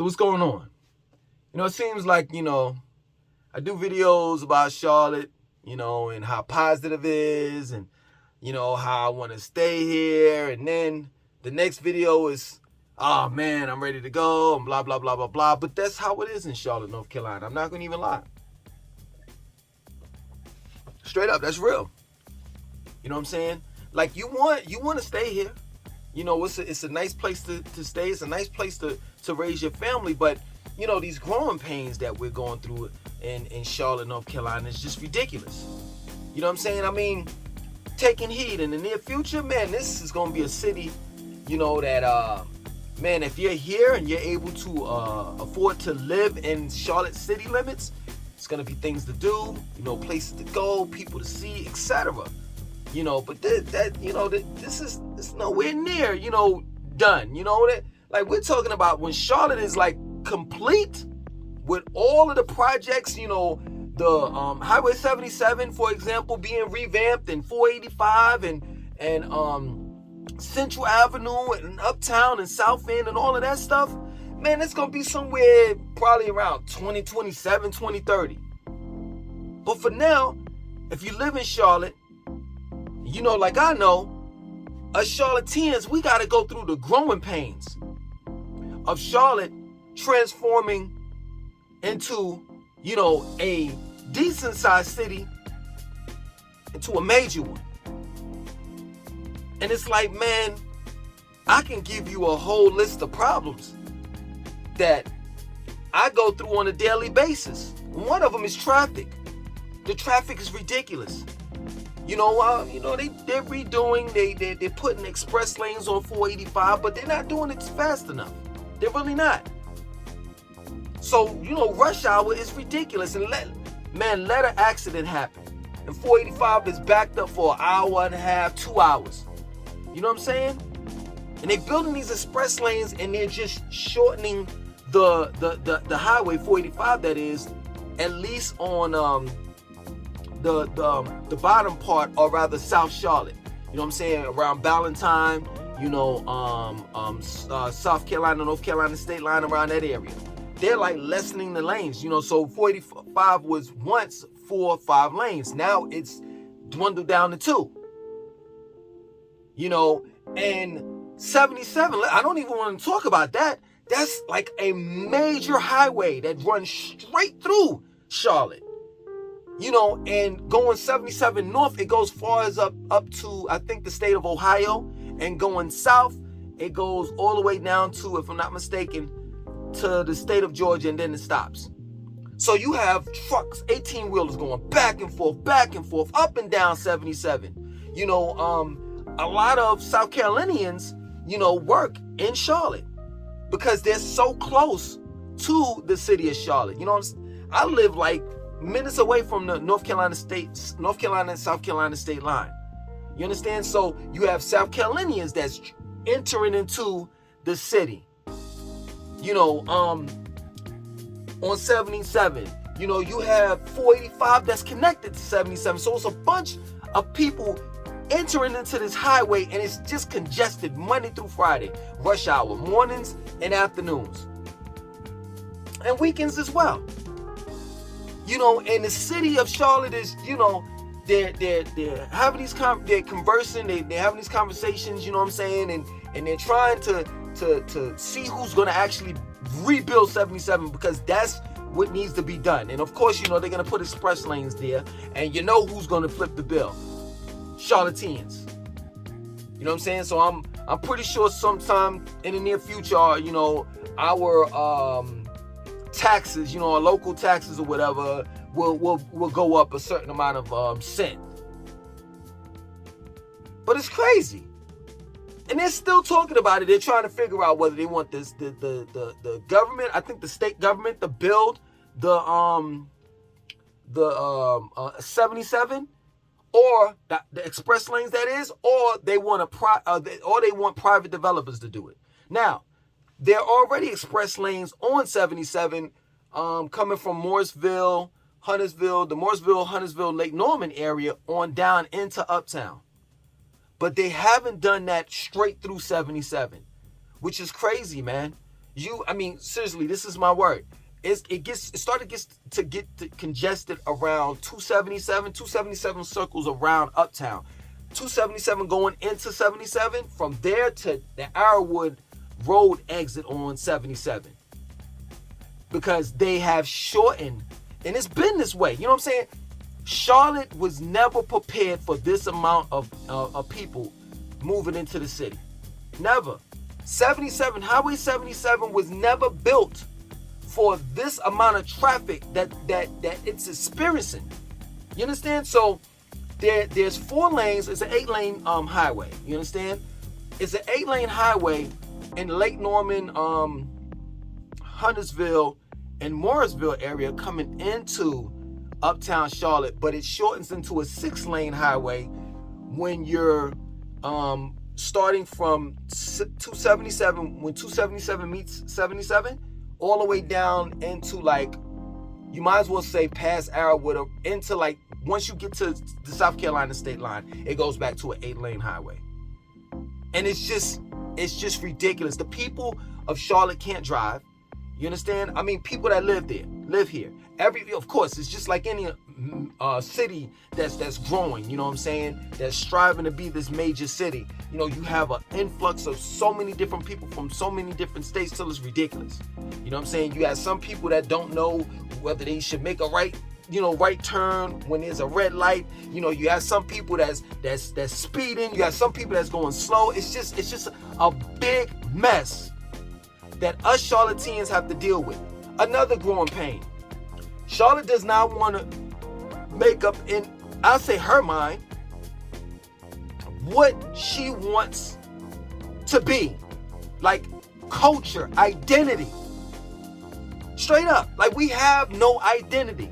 So what's going on? It seems like, I do videos about Charlotte, and how positive it is and, how I want to stay here. And then the next video is, oh man, I'm ready to go and blah, blah, blah, blah, blah. But that's how it is in Charlotte, North Carolina. I'm not going to even lie. Straight up, that's real. You know what I'm saying? Like you want to stay here. It's a nice place to stay. It's a nice place to raise your family. But, these growing pains that we're going through in Charlotte, North Carolina is just ridiculous. You know what I'm saying? I mean, taking heed in the near future, man, this is going to be a city, that, man, if you're here and you're able to afford to live in Charlotte city limits, it's going to be things to do, places to go, people to see, etc. But this is nowhere near, done. Like we're talking about when Charlotte is like complete with all of the projects, the Highway 77, for example, being revamped, and 485 and Central Avenue and Uptown and South End and all of that stuff, man, it's gonna be somewhere probably around 2027, 2030. But for now, if you live in Charlotte, like I know, us Charlotteans, we got to go through the growing pains of Charlotte transforming into, a decent sized city into a major one. And it's like, man, I can give you a whole list of problems that I go through on a daily basis. One of them is traffic. The traffic is ridiculous. They're redoing, they're putting express lanes on 485, but they're not doing it fast enough. They're really not. So, rush hour is ridiculous. And let an accident happen. And 485 is backed up for an hour and a half, 2 hours. You know what I'm saying? And they're building these express lanes and they're just shortening the highway 485, that is, at least on the bottom part, or rather South Charlotte. You know what I'm saying? Around Ballantyne, South Carolina, North Carolina state line, around that area. They're like lessening the lanes. So 485 was once 4 or 5 lanes. Now it's dwindled down to 2. And 77, I don't even want to talk about that. That's like a major highway that runs straight through Charlotte. And going 77 north, it goes far as up to, I think, the state of Ohio. And going south, it goes all the way down to, if I'm not mistaken, to the state of Georgia, and then it stops. So you have trucks, 18-wheelers going back and forth, up and down 77. A lot of South Carolinians, work in Charlotte because they're so close to the city of Charlotte. I live like minutes away from the North Carolina and South Carolina state line. You understand? So you have South Carolinians that's entering into the city. On 77, you have 485 that's connected to 77. So it's a bunch of people entering into this highway, and it's just congested Monday through Friday, rush hour, mornings and afternoons, and weekends as well. And the city of Charlotte is, they're having these they're conversing, they're having these conversations, you know what I'm saying, and they're trying to see who's going to actually rebuild 77, because that's what needs to be done. And of course, they're going to put express lanes there, and who's going to flip the bill? Charlotteans. You know what I'm saying? So I'm pretty sure sometime in the near future, our taxes, our local taxes or whatever, will go up a certain amount of cent. But it's crazy. And they're still talking about it. They're trying to figure out whether they want this the government, I think the state government, to build the 77, or the express lanes, that is, or they want they want private developers to do it. Now, there are already express lanes on 77 coming from Morrisville, Huntersville, the Morrisville, Huntersville, Lake Norman area on down into Uptown. But they haven't done that straight through 77, which is crazy, man. I mean, seriously, this is my word. It started to get congested around 277 circles around Uptown. 277 going into 77, from there to the Arrowwood Road exit on 77. Because they have shortened, and it's been this way. You know what I'm saying? Charlotte was never prepared for this amount of people moving into the city. Never. Highway 77 was never built for this amount of traffic that it's experiencing. You understand? So there's 4 lanes. It's an 8-lane highway. You understand? It's an 8-lane highway in Lake Norman, Huntersville, and Morrisville area coming into Uptown Charlotte, but it shortens into a 6-lane highway when you're starting from 277, when 277 meets 77, all the way down into, like, you might as well say past Arrowwood, into, like, once you get to the South Carolina state line, it goes back to an 8-lane highway. And it's just ridiculous. The people of Charlotte can't drive. You understand? I mean, people that live here. Of course, it's just like any city that's growing, you know what I'm saying? That's striving to be this major city. You know, you have an influx of so many different people from so many different states till it's ridiculous. You know what I'm saying? You have some people that don't know whether they should make a right turn when there's a red light. You know, you have some people that's speeding. You have some people that's going slow. It's just a big mess that us Charlotteans have to deal with. Another growing pain. Charlotte does not want to make up in, I'll say, her mind, what she wants to be. Like culture, identity. Straight up. Like, we have no identity.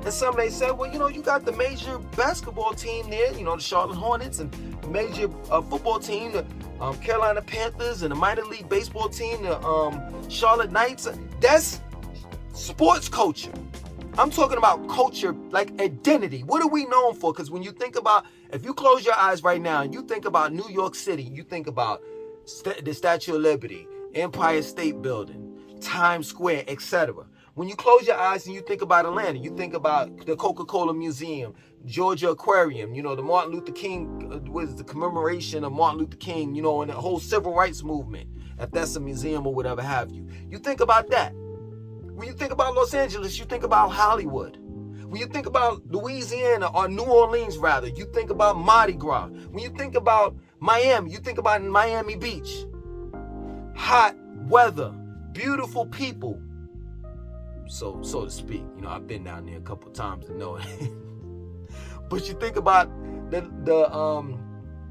And some may say, well, you know, you got the major basketball team there, you know, the Charlotte Hornets, and major football team, the Carolina Panthers, and the minor league baseball team, the Charlotte Knights. That's sports culture. I'm talking about culture, like identity. What are we known for? Because when you think about, if you close your eyes right now and you think about New York City, you think about the Statue of Liberty, Empire State Building, Times Square, etc. When you close your eyes and you think about Atlanta, you think about the Coca-Cola Museum, Georgia Aquarium, you know, the Martin Luther King, was the commemoration of Martin Luther King, you know, and the whole civil rights movement, if that's a museum or whatever have you. You think about that. When you think about Los Angeles, you think about Hollywood. When you think about Louisiana, or New Orleans rather, you think about Mardi Gras. When you think about Miami, you think about Miami Beach. Hot weather, beautiful people, so to speak. You know, I've been down there a couple of times to know it. But you think about the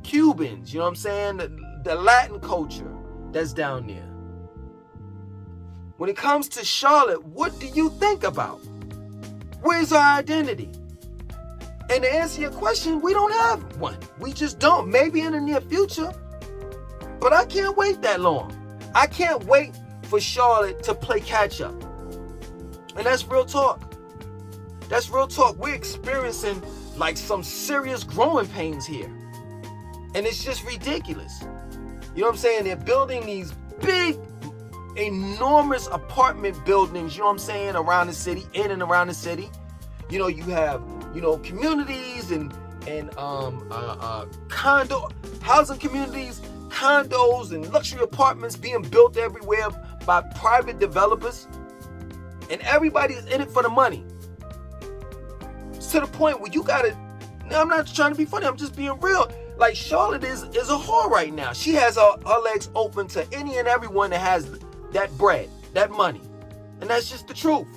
Cubans, you know what I'm saying? The Latin culture that's down there. When it comes to Charlotte, what do you think about? Where's our identity? And to answer your question, we don't have one. We just don't. Maybe in the near future. But I can't wait that long. I can't wait for Charlotte to play catch up. And that's real talk. That's real talk. We're experiencing like some serious growing pains here. And it's just ridiculous. You know what I'm saying? They're building these big, enormous apartment buildings, you know what I'm saying, around the city, in and around the city. You know, you have, you know, communities and housing communities, condos and luxury apartments being built everywhere by private developers. And everybody's in it for the money. It's to the point where you gotta, I'm not trying to be funny, I'm just being real. Like, Charlotte is a whore right now. She has her legs open to any and everyone that has that bread, that money. And that's just the truth.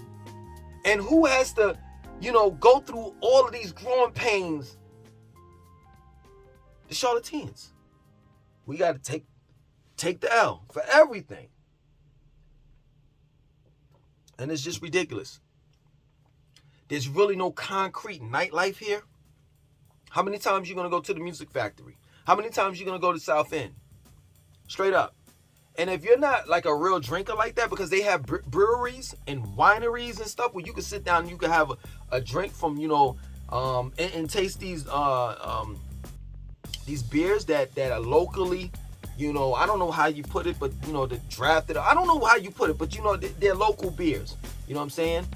And who has to, you know, go through all of these growing pains? The Charlotteans. We got to take the L for everything. And it's just ridiculous. There's really no concrete nightlife here. How many times you going to go to the Music Factory? How many times you going to go to South End? Straight up. And if you're not like a real drinker like that, because they have breweries and wineries and stuff where you can sit down and you can have a drink from, you know, and taste these beers that are locally You know, I don't know how you put it, but you know, the drafted. I don't know how you put it, but you know, they're local beers. You know what I'm saying?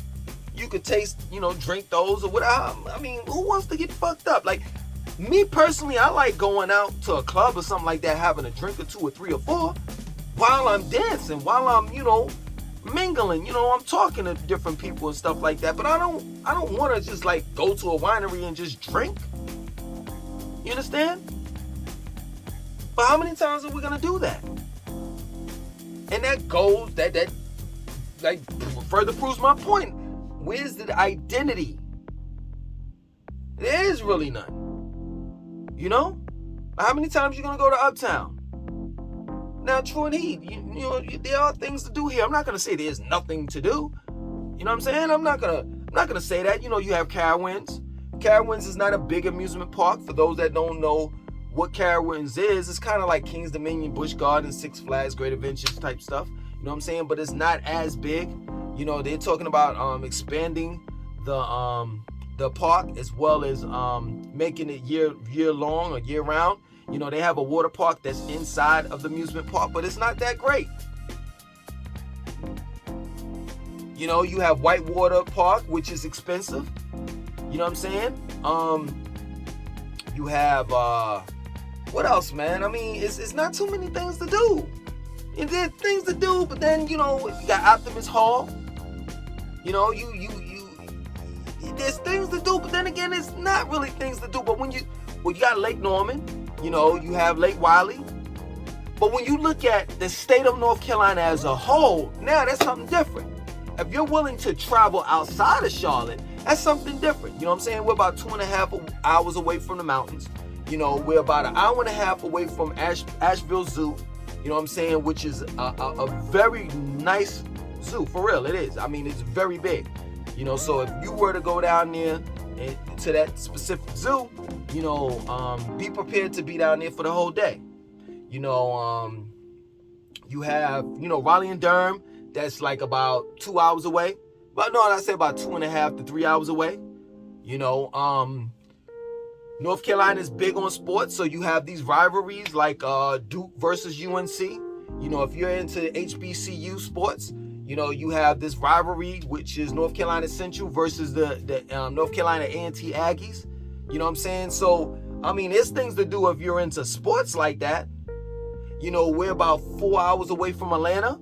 You could taste, you know, drink those or whatever. I mean, who wants to get fucked up? Like me personally, I like going out to a club or something like that, having a drink or two or three or four while I'm dancing, while I'm, you know, mingling. You know, I'm talking to different people and stuff like that. But I don't want to just like go to a winery and just drink. You understand? But how many times are we gonna do that? And that goes, that like further proves my point. Where's the identity? There is really none. You know? How many times you gonna go to Uptown? Now, True and Heat, you know, there are things to do here. I'm not gonna say there's nothing to do. You know what I'm saying? I'm not gonna say that. You know, you have Carowinds. Carowinds is not a big amusement park. For those that don't know what Carowinds is, it's kind of like King's Dominion, Busch Gardens, Six Flags, Great Adventures type stuff. You know what I'm saying? But it's not as big. You know, they're talking about expanding the park as well as making it year long or year round. You know, they have a water park that's inside of the amusement park, but it's not that great. You know, you have Whitewater Park, which is expensive. You know what I'm saying? You have what else, man? I mean, it's not too many things to do. And there's things to do, but then, you know, you got Optimus Hall. You know, there's things to do, but then again, it's not really things to do. But when you got Lake Norman, you know, you have Lake Wiley. But when you look at the state of North Carolina as a whole, now that's something different. If you're willing to travel outside of Charlotte, that's something different. You know what I'm saying? We're about 2.5 hours away from the mountains. You know, we're about 1.5 hours away from Asheville Zoo. You know what I'm saying? Which is a very nice zoo, for real. It is. I mean, it's very big. You know, so if you were to go down there to that specific zoo, you know, be prepared to be down there for the whole day. You know, you have, you know, Raleigh and Durham. That's like about 2 hours away. But no, I say about 2.5 to 3 hours away. You know, North Carolina is big on sports, so you have these rivalries like Duke versus UNC. You know, if you're into HBCU sports, you know, you have this rivalry, which is North Carolina Central versus the North Carolina A&T Aggies. You know what I'm saying? So, I mean, there's things to do if you're into sports like that. You know, we're about 4 hours away from Atlanta.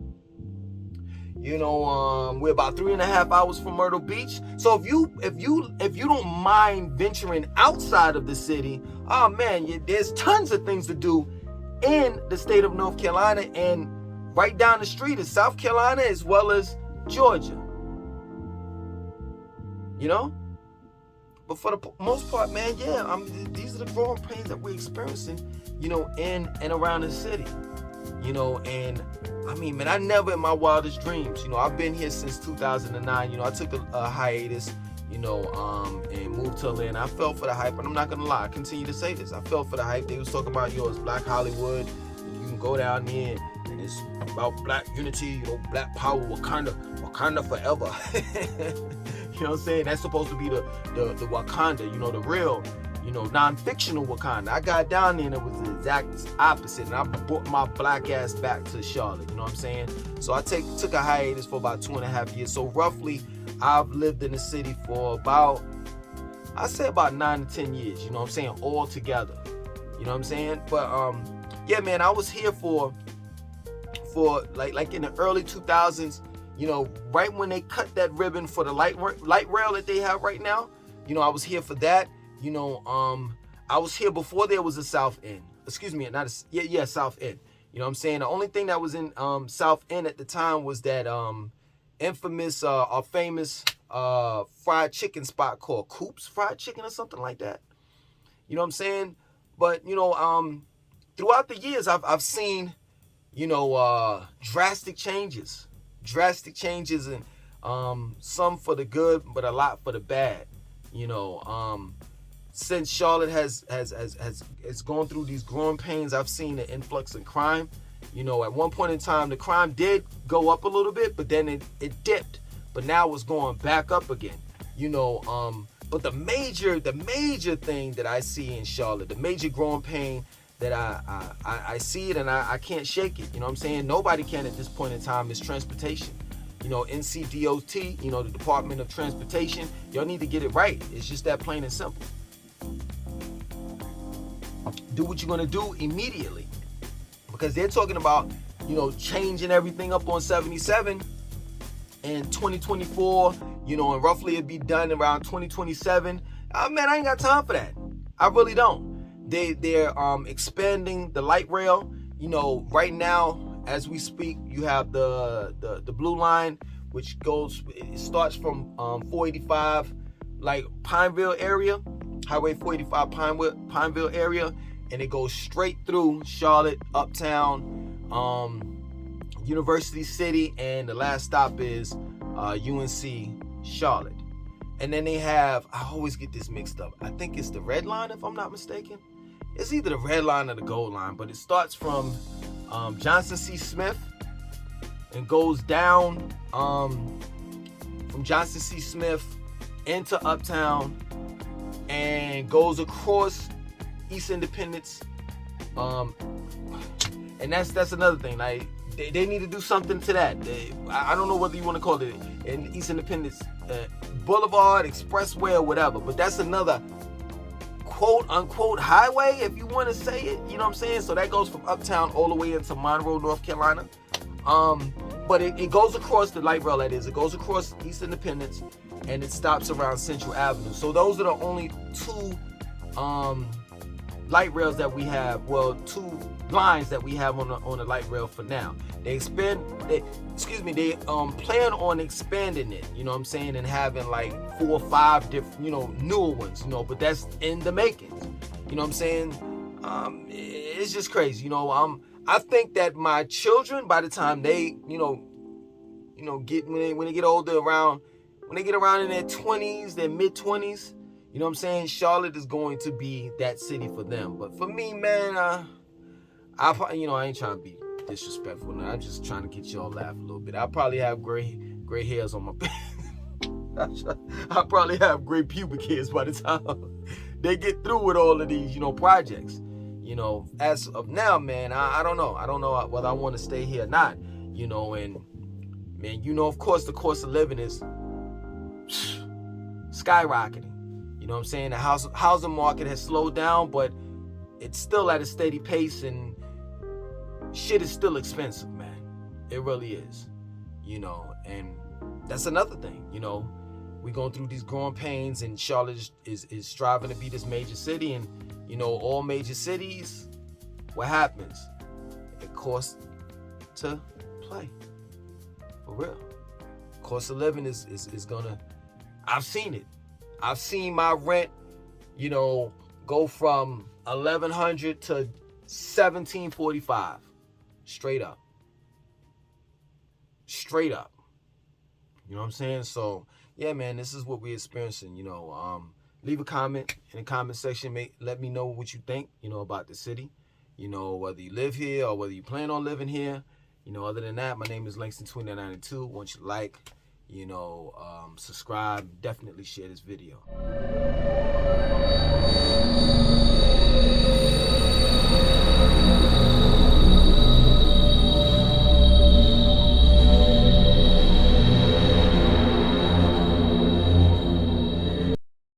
You know, we're about 3.5 hours from Myrtle Beach. So if you don't mind venturing outside of the city, oh man, there's tons of things to do in the state of North Carolina, and right down the street is South Carolina as well as Georgia. You know, but for the most part, man, yeah, these are the growing pains that we're experiencing, you know, in and around the city. You know, and I mean, man, I never in my wildest dreams, you know, I've been here since 2009. You know, I took a hiatus, you know, and moved to Atlanta. I fell for the hype, and I'm not gonna lie, I continue to say this. I fell for the hype. They was talking about, yo, it's Black Hollywood. You can go down there and it's about Black unity, you know, Black power, Wakanda forever. You know what I'm saying? That's supposed to be the Wakanda, you know, the real, you know, non-fictional Wakanda. I got down there and it was the exact opposite, and I brought my black ass back to Charlotte. You know what I'm saying? So I took a hiatus for about 2.5 years. So roughly, I've lived in the city for about 9 to 10 years. You know what I'm saying? All together. You know what I'm saying? But yeah, man, I was here for like in the early 2000s. You know, right when they cut that ribbon for the light rail that they have right now. You know, I was here for that. You know, I was here before there was a South End. Excuse me, South End. You know what I'm saying? The only thing that was in South End at the time was that infamous or famous fried chicken spot called Coop's Fried Chicken or something like that. You know what I'm saying? But, you know, throughout the years, I've seen, you know, drastic changes and some for the good, but a lot for the bad. You know, since Charlotte has gone through these growing pains, I've seen an influx in crime. You know, at one point in time, the crime did go up a little bit, but then it dipped. But now it's going back up again. You know, but the major thing that I see in Charlotte, the major growing pain that I see it and I can't shake it. You know what I'm saying? Nobody can at this point in time is transportation. You know, NCDOT, you know, the Department of Transportation, y'all need to get it right. It's just that plain and simple. Do what you're gonna do immediately, because they're talking about, you know, changing everything up on 77 in 2024, you know, and roughly it'd be done around 2027. Man, I ain't got time for that. I really don't. They're expanding the light rail. You know, right now as we speak, you have the blue line, which it starts from 485, like Pineville area, Highway 485 Pineville area, and it goes straight through Charlotte, Uptown, University City, and the last stop is UNC Charlotte. And then they have, I always get this mixed up, I think it's the red line if I'm not mistaken. It's either the red line or the gold line, but it starts from Johnson C. Smith and goes down from Johnson C. Smith into Uptown and goes across East Independence. And that's another thing. Like they need to do something to that. I don't know whether you want to call it an East Independence Boulevard, Expressway, or whatever, but that's another quote unquote highway, if you want to say it, you know what I'm saying? So that goes from Uptown all the way into Monroe, North Carolina. But it goes across the light rail, that is. It goes across East Independence and it stops around Central Avenue. So those are the only two light rails that we have. Well, two lines that we have on the light rail for now. They plan on expanding it, you know what I'm saying, and having like 4 or 5 different, you know, newer ones, you know, but that's in the making. You know what I'm saying? It's just crazy, you know. I think that my children, by the time they, you know, get when they get older, when they get around in their 20s, their mid 20s, you know what I'm saying, Charlotte is going to be that city for them. But for me, man, I ain't trying to be disrespectful now. I'm just trying to get y'all laugh a little bit. I'll probably have gray hairs on my face. I'll probably have gray pubic hairs by the time they get through with all of these, you know, projects. You know, as of now, man, I don't know. I don't know whether I want to stay here or not. You know, and man, you know, of course, the cost of living is skyrocketing. You know what I'm saying? The housing market has slowed down, but it's still at a steady pace, and shit is still expensive, man. It really is. You know, and that's another thing. You know, we're going through these growing pains, and Charlotte is striving to be this major city. And, you know, all major cities, what happens? It costs to play. For real. Cost of living is gonna, I've seen it. I've seen my rent, you know, go from $1,100 to $1,745. Straight up. Straight up. You know what I'm saying? So, yeah, man, this is what we're experiencing, you know. Leave a comment in the comment section. Let me know what you think, you know, about the city. You know, whether you live here or whether you plan on living here. You know, other than that, my name is Langston2992. Want you to like, you know, subscribe. Definitely share this video.